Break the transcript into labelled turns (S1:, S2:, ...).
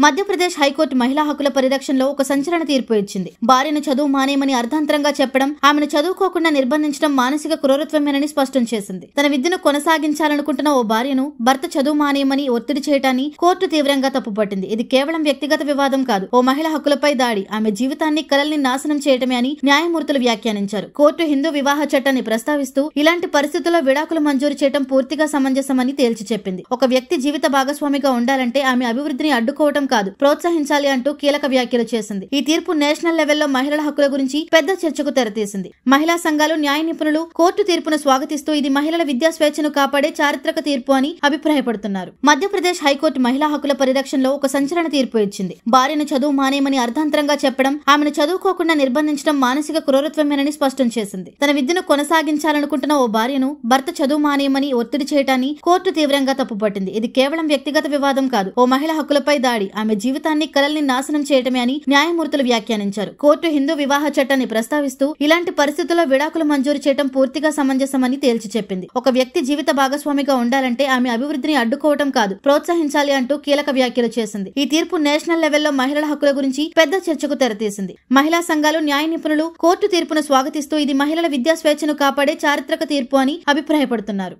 S1: Madhya Pradesh high court మహిళా హక్కుల పరిరక్షణలో ఒక సంచలన తీర్పు ఇచ్చింది. భార్యను చదువు మానేయమని అర్ధాంతరంగా చెప్పడం, ఆమెను చదువుకోకుండా నిర్బంధించడం మానసిక క్రూరత్వమేనని స్పష్టం చేసింది. తన విద్యను కొనసాగించాలనుకుంటున్న ఓ భార్యను భర్త చదువు మానేయమని ఒత్తిడి చేయటాన్ని కోర్టు తీవ్రంగా తప్పుపట్టింది. ఇది కేవలం వ్యక్తిగత వివాదం కాదు, ఓ మహిళ హక్కులపై దాడి, ఆమె జీవితాన్ని కలల్ని నాశనం చేయటమే అని న్యాయమూర్తులు వ్యాఖ్యానించారు. కోర్టు హిందూ వివాహ చట్టాన్ని ప్రస్తావిస్తూ ఇలాంటి పరిస్థితుల్లో విడాకులు మంజూరు చేయడం పూర్తిగా సమంజసమని తేల్చి చెప్పింది. ఒక వ్యక్తి జీవిత భాగస్వామిగా ఉండాలంటే ఆమె అభివృద్ధిని అడ్డుకోవటం కాదు, ప్రోత్సహించాలి అంటూ కీలక వ్యాఖ్యలు చేసింది. ఈ తీర్పు నేషనల్ లెవెల్లో మహిళల హక్కుల గురించి పెద్ద చర్చకు తెరతీసింది. మహిళా సంఘాలు, న్యాయ నిపుణులు కోర్టు తీర్పును స్వాగతిస్తూ ఇది మహిళల విద్యా స్వేచ్ఛను కాపాడే చారిత్రక తీర్పు అని అభిప్రాయపడుతున్నారు. మధ్యప్రదేశ్ హైకోర్టు మహిళా హక్కుల పరిరక్షణలో ఒక సంచలన తీర్పు ఇచ్చింది. భార్యను చదువు మానేయమని అర్ధాంతరంగా చెప్పడం, ఆమెను చదువుకోకుండా నిర్బంధించడం మానసిక క్రూరత్వమేనని స్పష్టం చేసింది. తన విద్యను కొనసాగించాలనుకుంటున్న ఓ భార్యను భర్త చదువు మానేయమని ఒత్తిడి చేయటాన్ని కోర్టు తీవ్రంగా తప్పుపట్టింది. ఇది కేవలం వ్యక్తిగత వివాదం కాదు, ఓ మహిళ హక్కులపై దాడి, ఆమె జీవితాన్ని కలల్ని నాశనం చేయటమే అని న్యాయమూర్తులు వ్యాఖ్యానించారు. కోర్టు హిందూ వివాహ చట్టాన్ని ప్రస్తావిస్తూ ఇలాంటి పరిస్థితుల్లో విడాకులు మంజూరు చేయడం పూర్తిగా సమంజసమని తేల్చి చెప్పింది. ఒక వ్యక్తి జీవిత భాగస్వామిగా ఉండాలంటే ఆమె అభివృద్ధిని అడ్డుకోవటం కాదు, ప్రోత్సహించాలి అంటూ కీలక వ్యాఖ్యలు చేసింది. ఈ తీర్పు నేషనల్ లెవెల్లో మహిళల హక్కుల గురించి పెద్ద చర్చకు తెరతీసింది. మహిళా సంఘాలు, న్యాయ నిపుణులు కోర్టు తీర్పును స్వాగతిస్తూ ఇది మహిళల విద్యా స్వేచ్ఛను కాపాడే చారిత్రక తీర్పు అని అభిప్రాయపడుతున్నారు.